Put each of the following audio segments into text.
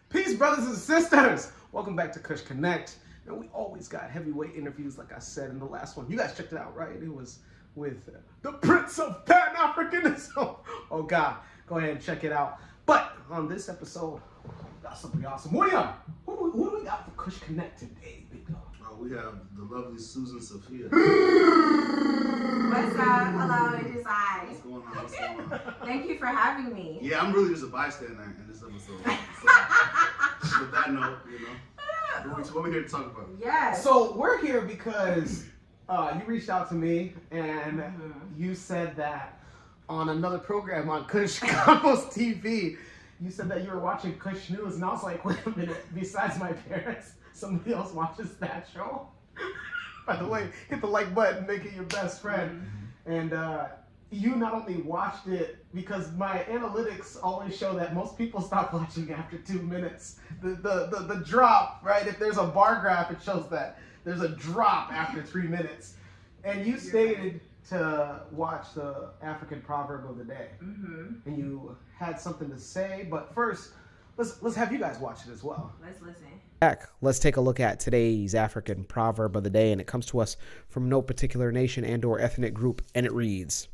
Peace, brothers and sisters. Welcome back to Kush Konnect. And we always got heavyweight interviews, like I said in the last one. You guys checked it out, right? It was with the Prince of Pan-Africanism. Oh, God. Go ahead and check it out. But on this episode, we got something awesome. Wuriem, who do we got for Kush Konnect today, big dog? We have the lovely Susan Safia. What's up? Hello, it is I. What's going on? What's going on? Thank you for having me. Yeah, I'm really just a bystander in this episode. So, with that note, what we here to talk about? Yes. So we're here because you reached out to me and you said that on another program on Kush Combos TV, you said that you were watching Kush News, and I was like, wait a minute, besides my parents, somebody else watches that show? By the way, hit the like button, make it your best friend. And you not only watched it, because my analytics always show that most people stop watching after 2 minutes. The drop, right? If there's a bar graph, it shows that there's a drop after 3 minutes. And you stated to watch the African Proverb of the day. And you had something to say, but first, let's have you guys watch it as well. Let's listen. Back. Let's take a look at today's African proverb of the day, and it comes to us from no particular nation and or ethnic group, and it reads,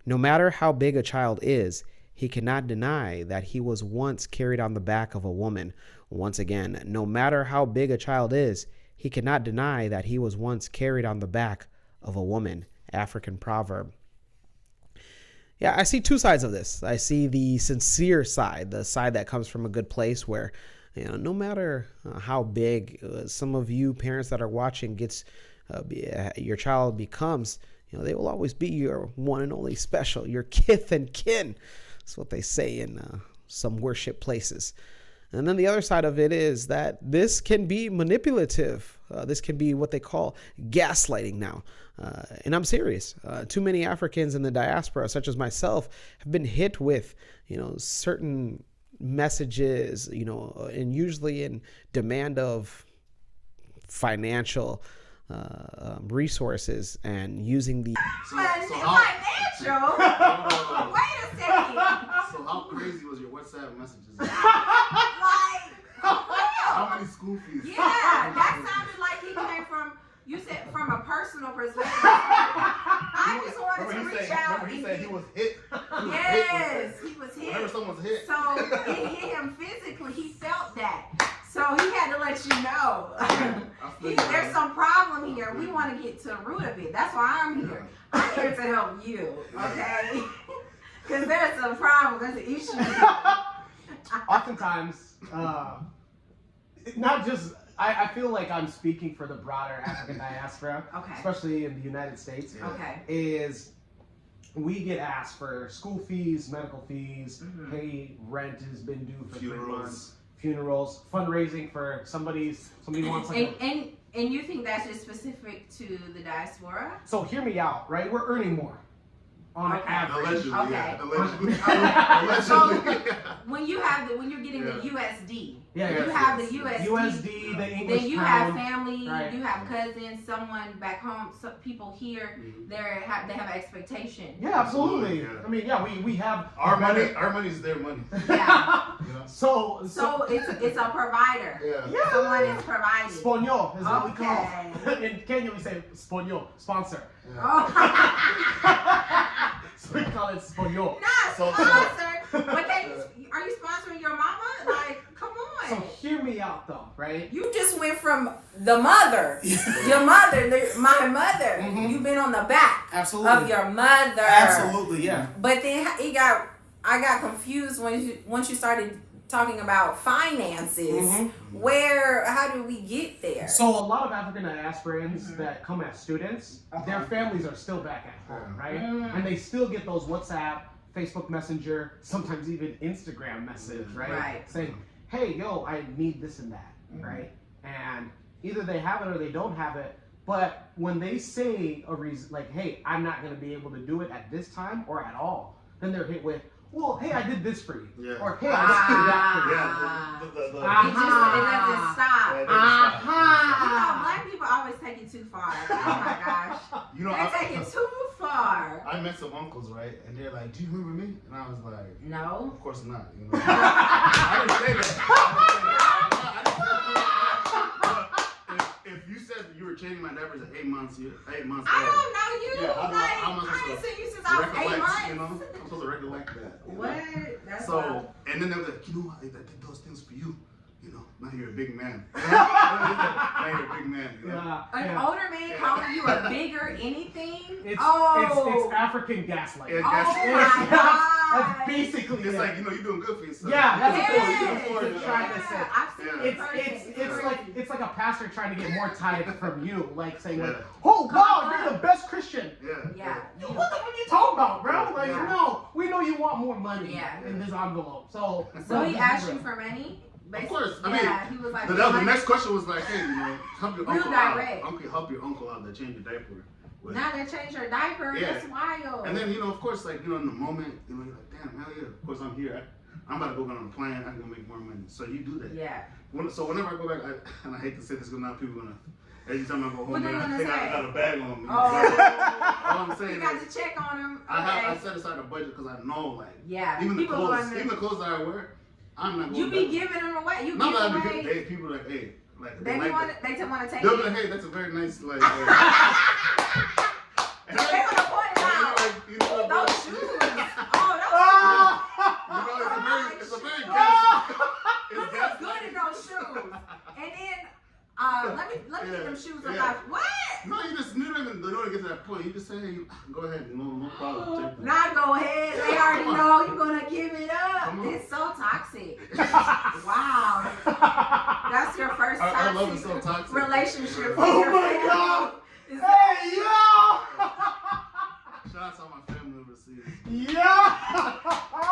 "No matter how big a child is, he cannot deny that he was once carried on the back of a woman." Once again, no matter how big a child is, he cannot deny that he was once carried on the back of a woman. African proverb. Yeah, I see two sides of this. I see the sincere side, the side that comes from a good place where, no matter how big some of you parents that are watching your child becomes, they will always be your one and only special, your kith and kin. That's what they say in some worship places. And then the other side of it is that this can be manipulative. This can be what they call gaslighting now. And I'm serious. Too many Africans in the diaspora, such as myself, have been hit with, certain messages, and usually in demand of financial resources and using the... Financial? Wait a second. So how crazy was your WhatsApp messages? How many school fees? Yeah, that sounded like he came from, you said from a personal perspective. I just wanted to reach out. Remember he said he was hit? Yes, he was hit. Whenever someone's hit. So it hit him physically. He felt that. So he had to let you know. There's some problem here. We want to get to the root of it. That's why I'm here. I'm here to help you, okay? Because there's some problem. There's an issue. Oftentimes, not just, I feel like I'm speaking for the broader African diaspora, especially in the United States, is we get asked for school fees, medical fees, hey, rent has been due for 3 months, funerals, fundraising for somebody wants like and you think that's just specific to the diaspora? So hear me out, right? We're earning more on average. Allegedly, yeah. Allegedly. So when you're getting the USD, you have the USD, the English then you pound, have family, right. you have cousins, someone back home, some people here, they have an expectation. Yeah, absolutely. Yeah. I mean, we have our money. Our money is their money. Yeah. So it's a provider. Yeah. Someone is providing. Sponsor is what we call. In Kenya we say sponsor, sponsor. Yeah. Oh. So we call it sponsor. Not sponsor. But are you sponsoring your mama? Like, come on. So hear me out though, right? You just went from the mother, your mother, my mother. You've been on the back of your mother. Absolutely, yeah. But then I got confused once you started talking about finances. How do we get there? So a lot of African diasporans that come as students, their families are still back at home, right? And they still get those WhatsApp, Facebook Messenger, sometimes even Instagram message, right? Saying, hey, yo, I need this and that, right? And either they have it or they don't have it. But when they say a reason, like, hey, I'm not going to be able to do it at this time or at all, then they're hit with, well, hey, I did this for you. Yeah. Or, hey, I just did that for you. It doesn't stop. Black people always take it too far. Oh, my gosh. They take it too far. I met some uncles, right? And they're like, do you remember me? And I was like, no. Of course not. I didn't say that. changing my diapers at 8 months. 8 months. I old. don't know you. Yeah, how am I I supposed ain't to seen you since I was 8 months. You know, I'm supposed to recollect that. You know? What? That's So, wild. and then they're like, you know what? I did those things for you. You know, now you're a big man. Now you're a big man. You know? An older man calling you a bigger anything? It's Oh. it's African gaslighting. Yeah, Oh my God. That's basically It's it. like, you know, you're doing good for yourself. Yeah, that's you what can it afford is. it. It's trying to say. I've seen Yeah. it. It's like a pastor trying to get more tithe from you, like saying like, Yeah. "Oh wow, you're the best Christian." Yeah. What are you talking about, bro? Like, Yeah. no, we know you want more money Yeah. in this envelope. So He asked you for money? Of course. I Yeah, mean, he was like, the next question was like, hey, you know, help your Real uncle direct. out. Help your uncle out that change your diaper. With. Now they changed your diaper. Yeah. That's wild. And then, you know, of course, like, you know, in the moment, you know, you're like, damn, hell yeah, of course I'm here. I'm about to go get on a plane. I'm going to make more money. So you do that. Yeah. So whenever I go back, and I hate to say this, because now people are going to, every time I go home, What they I gonna think I say? got a bag on me. Oh. All I'm saying You got is, to check on him. I set aside a budget because I know, like, Yeah. even the People clothes, going even the clothes that I wear, I'm not going You to be giving them away. You not give that I be away. giving, people like, hey, like, They like want that. they just want to take They'll it. be like, hey, that's a very nice, like, They want to point it out. you know, Ooh, bro, those shoes. Oh, it's a very You it's look good in those shoes. And then, let me get them shoes up. Yeah. What? No, you don't even get to that point. You just say, hey, go ahead, no problem. Check that. Not go ahead. They already know you're gonna give it up. Come on. It's so toxic. Wow. That's your first toxic, I love it so toxic. relationship. Oh with your my family. God. Is Hey yo! Shout out to all my family overseas. Yeah!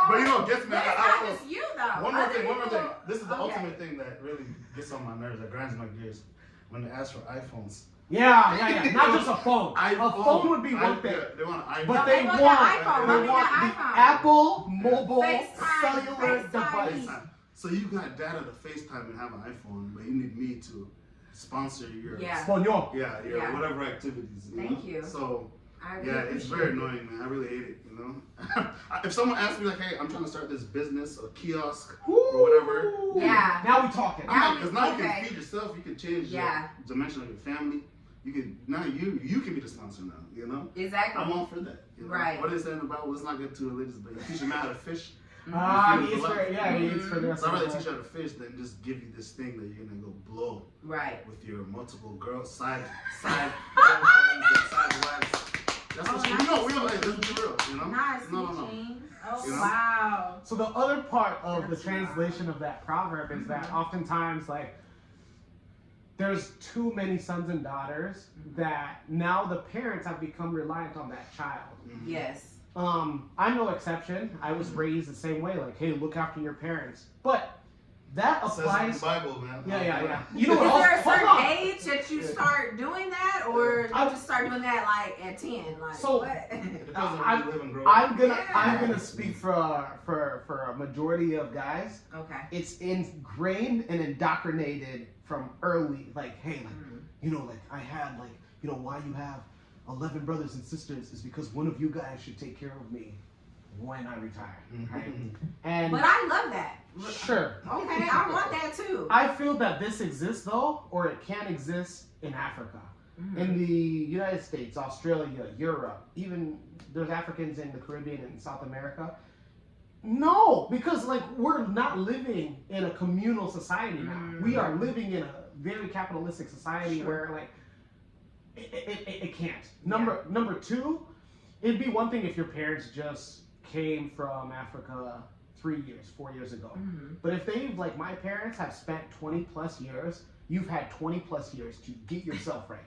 But you know, what gets me. But it's not just you though. One more Other thing. people- This is the Okay. ultimate thing that really gets on my nerves, that grinds my gears. When they ask for iPhones. Yeah. Not just a phone. A phone would be one thing. Yeah, they want an iPhone. But they they want want, the iPhone. they Mommy want got the iPhone. Apple mobile FaceTime, cellular FaceTime. device. So you got data to FaceTime and have an iPhone, but you need me to sponsor your Yeah. Espanol. your Yeah. whatever activities. Thank you. So I really yeah, it's appreciate very it. annoying, man. I really hate it. You know, if someone asks me like, "Hey, I'm trying to start this business, a kiosk or whatever," Yeah. Now we talking. because now you Okay. can feed yourself. You can change Yeah. the dimension of your family. You can now you can be the sponsor now. You know, Exactly. I'm all for that. You know? Right. What is that in the Bible? Let's not get too religious, but you teach a man how to fish. He Mm-hmm. eats for, he eats for the rest So I'd of rather the teach you how to fish than just give you this thing that you're gonna go blow Right. with your multiple girls, side girlfriends, and side wives. That's what you know. We don't like. Let's be real. You know. Nice, No. Eugene. Oh, You know? wow. So the other part of the That's translation of that proverb is that oftentimes, like, there's too many sons and daughters that now the parents have become reliant on that child. Yes. I'm no exception. I was raised the same way, like, hey, look after your parents. But that Says in applies. the Bible, man. Yeah. You know Is what? there a Hold certain on. age that you start doing that, or you I- just start doing that like at 10? Like So- what? It depends on where you live and grow. I'm Yeah. gonna speak for a majority of guys. Okay. It's ingrained and indoctrinated from early, like, hey, like, you know, like, I had, like, you know, why you have 11 brothers and sisters is because one of you guys should take care of me when I retire, right? And But I love that. sure, Okay, I want that too. I feel that this exists though, or it can exist in Africa. In the United States, Australia, Europe, even there's Africans in the Caribbean and South America. No, because like we're not living in a communal society now. We are living in a very capitalistic society Sure. where like it can't. Number two, it'd be one thing if your parents just came from Africa 3 years, 4 years ago. But if they've, like my parents have spent 20 plus years, you've had 20 plus years to get yourself right.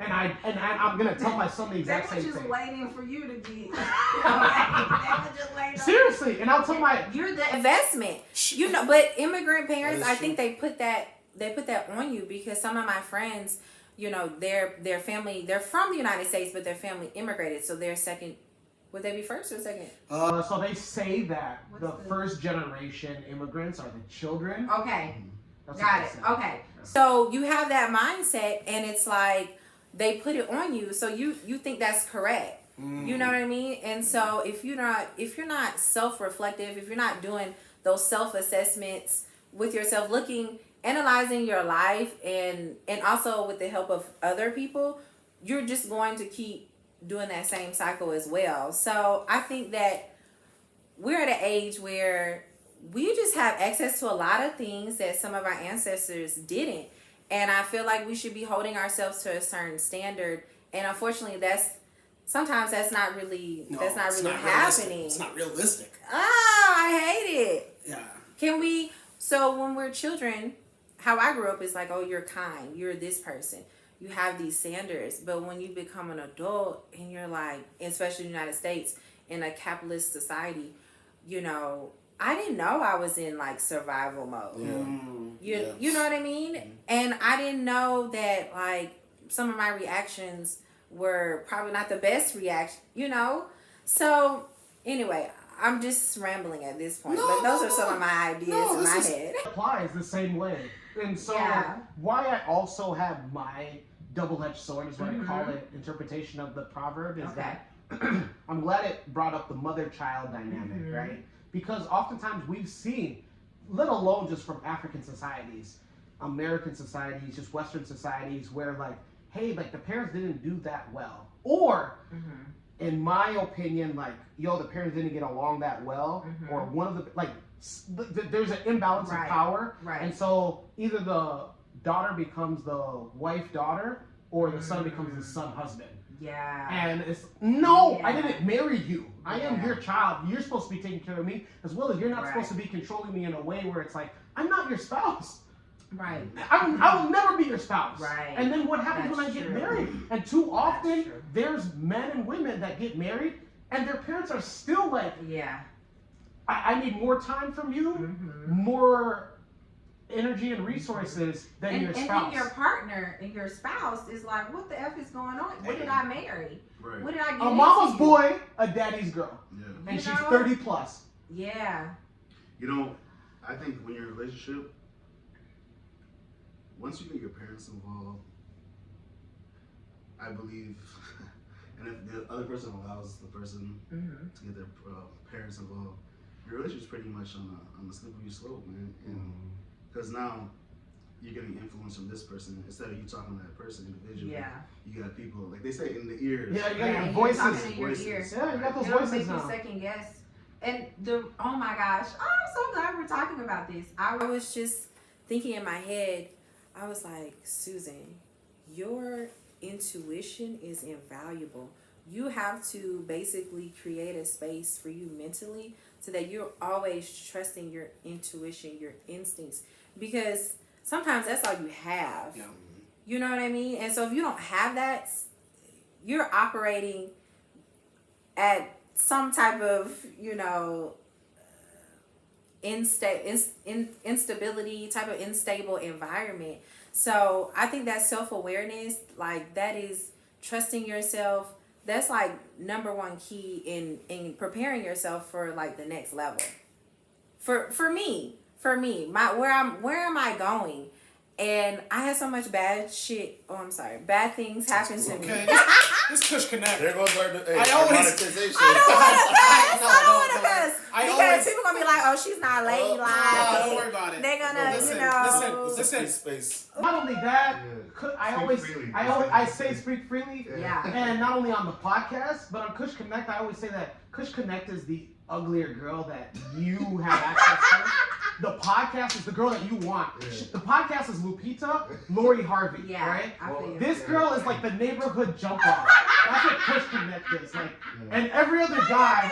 And I'm gonna tell my son the They exact were same just thing. waiting for you to get. They were just waiting. Seriously, and I'll tell my You're the investment, you know. But immigrant parents, That is I think they put that on you because some of my friends, you know, their family, they're from the United States, but their family immigrated, so they're second. Would they be first or second? so they say that What's the the- first generation immigrants are the children. Okay, That's what got they it. say. Okay. So you have that mindset, and it's like they put it on you, so you think that's correct. You know what I mean? And so if you're not self-reflective, if you're not doing those self-assessments with yourself, looking analyzing your life and also with the help of other people, you're just going to keep doing that same cycle as well. So I think that we're at an age where we just have access to a lot of things that some of our ancestors didn't. And I feel like we should be holding ourselves to a certain standard. And unfortunately, sometimes that's not really happening. It's not realistic. I hate it. Yeah. So when we're children, how I grew up is like, oh, you're kind, you're this person, you have these standards. But when you become an adult and you're like, especially in the United States, in a capitalist society, you know, I didn't know I was in like survival mode. You know what I mean? And I didn't know that like some of my reactions were probably not the best reaction, you know? So anyway, I'm just rambling at this point, but those are some of my ideas in my head. It applies the same way. And so why I also have my double-edged sword is what I call it, interpretation of the proverb is that I'm glad it brought up the mother-child dynamic, right? Because oftentimes we've seen, let alone just from African societies, American societies, just Western societies, where like, hey, like the parents didn't do that well. Or, in my opinion, like, yo, the parents didn't get along that well. Or one of the, like, there's an imbalance of power. And so either the daughter becomes the wife-daughter or the son becomes the son-husband. And it's, I didn't marry you. I am your child. You're supposed to be taking care of me, as well as you're not supposed to be controlling me in a way where it's like, I'm not your spouse. I will never be your spouse. And then what happens when I get married? And too often, there's men and women that get married, and their parents are still like, I need more time from you, more energy and resources than your spouse. And then your partner and your spouse is like, what the F is going on? What did I marry? What did I get? A mama's boy, a daddy's girl. And she's 30 plus. You know, I think when you're in a relationship, once you get your parents involved, I believe, and if the other person allows the person to get their parents involved, your relationship's pretty much on a slippery slope, man. Because now you're getting influence from this person instead of you talking to that person individually. You got people, like they say, in the ears. You got your voices. In your ear. Yeah, you got those It'll voices make now. you second guess. And oh my gosh, I'm so glad we're talking about this. I was just thinking in my head, I was like, Susan, your intuition is invaluable. You have to basically create a space for you mentally so that you're always trusting your intuition, your instincts, because sometimes that's all you have. You know what I mean? And so if you don't have that, you're operating at some type of, you know, instability, type of unstable environment. So I think that self-awareness, like that is trusting yourself. That's like number one key in preparing yourself for like the next level. For me, where am I going? And I had so much bad things happen to me. This Kush Konnect. There goes our monetization. I don't want to cuss. Because people going to be like, oh, she's not ladylike. Don't worry about it. They're going to, Listen. Space. Not only that, I say speak freely. And not only on the podcast, but on Kush Konnect, I always say that Kush Konnect is the uglier girl that you have access to. The podcast is the girl that you want. The podcast is Lupita, Lori Harvey, right? This girl is like the neighborhood jump off. That's what Kush Konnect is. Like, and every other guy.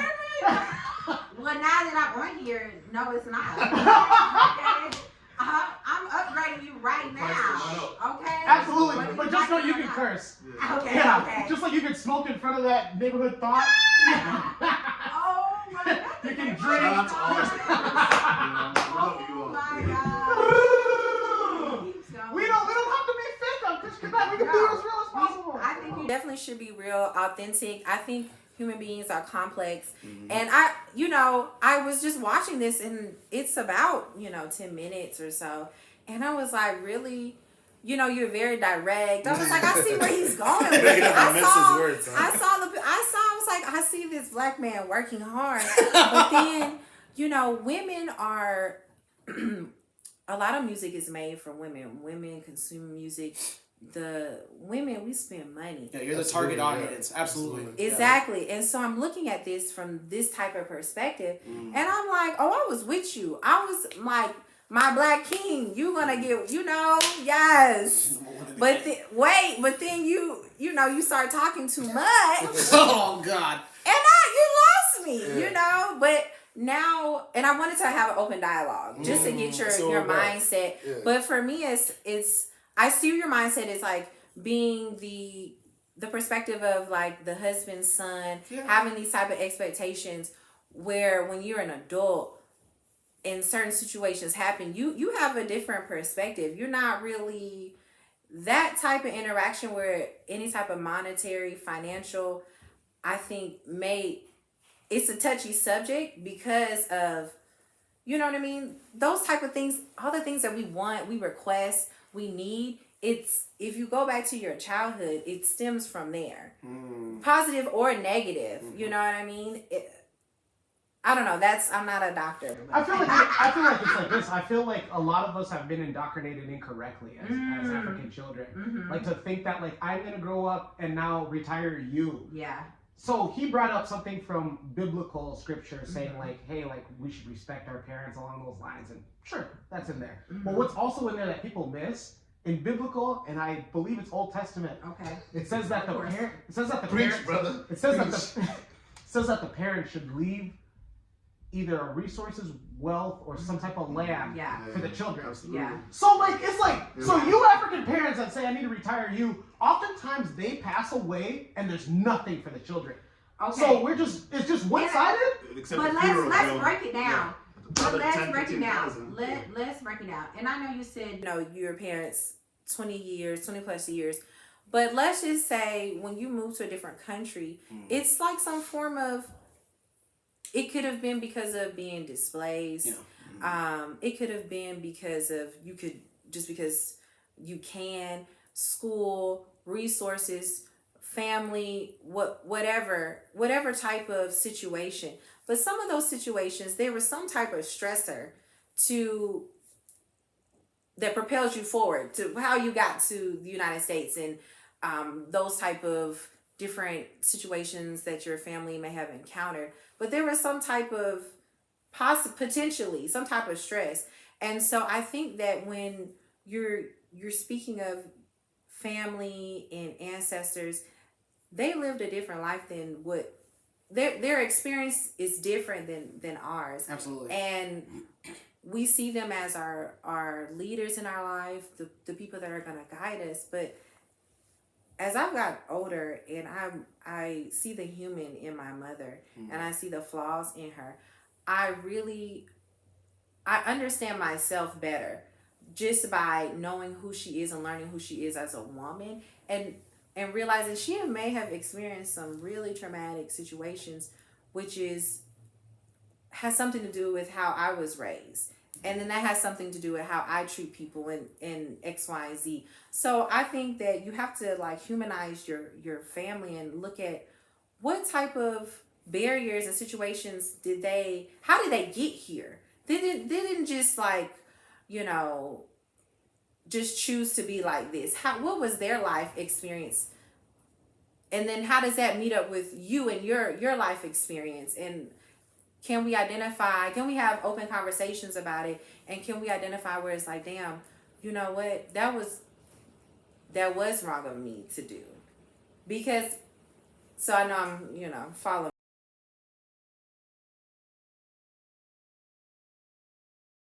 Well, now that I'm on here, no, it's not. Okay? I'm upgrading you right now. Okay? Absolutely. But just know you can curse. Okay. Just like you can smoke in front of that neighborhood thought. Oh my God. You can drink. Oh my God. We don't have to be fake on Kush Konnect. We can be as real as possible. I think you definitely should be real, authentic. I think human beings are complex. And I was just watching this and it's about, 10 minutes or so. And I was like, really? You're very direct. I was like, I see where he's going with it. I see this black man working hard. But then, women are a lot of music is made for women. Women consume music. The women, we spend money. Yeah, you're the target audience. Absolutely. Exactly. And so I'm looking at this from this type of perspective. And I'm like, oh, I was with you. I was like, my black king, you gonna get, yes. But then you start talking too much. Oh, God. And you lost me, but now, and I wanted to have an open dialogue just to get your mindset. Yeah. But for me, it's I see your mindset is like being the perspective of like the husband, son, having these type of expectations where when you're an adult and certain situations happen, you have a different perspective. You're not really that type of interaction where any type of monetary, financial, I think it's a touchy subject because of, you know what I mean? Those type of things, all the things that we want, we request, we need, if you go back to your childhood, it stems from there. Positive or negative, you know what I mean? I don't know. I'm not a doctor. I feel like it's like this. I feel like a lot of us have been indoctrinated incorrectly as African children. Like to think that like I'm gonna grow up and now retire you. Yeah. So he brought up something from biblical scripture saying like, hey, like we should respect our parents along those lines, and sure, that's in there. But what's also in there that people miss in biblical, and I believe it's Old Testament. Okay. It says that the parent. It says that the Preach, parent. brother. It says that the parent should leave either resources, wealth, or some type of land for the children. Absolutely. Yeah. So like it's like so you African parents that say I need to retire you, oftentimes they pass away and there's nothing for the children. Okay. So it's just one sided. But let's break it down. But let's break it down. Let's break it down. And I know you said your parents 20 plus years. But let's just say when you move to a different country, it's like some form of, it could have been because of being displaced. Yeah. It could have been because you can, school, resources, family, whatever type of situation. But some of those situations, there was some type of stressor that propels you forward to how you got to the United States and those type of different situations that your family may have encountered. But there was some type of potentially some type of stress. And so I think that when you're speaking of family and ancestors, they lived a different life than what their experience is different than ours. Absolutely. And we see them as our leaders in our life, the people that are going to guide us. But as I've got older and I see the human in my mother and I see the flaws in her, I understand myself better just by knowing who she is and learning who she is as a woman and realizing she may have experienced some really traumatic situations, which has something to do with how I was raised. And then that has something to do with how I treat people in X, Y, and Z. So I think that you have to like humanize your family and look at what type of barriers and situations how did they get here? They didn't just like, just choose to be like this. What was their life experience? And then how does that meet up with you and your life experience? And can we have open conversations about it? And can we identify where it's like, damn, you know what? That was wrong of me to do. So I know I'm, following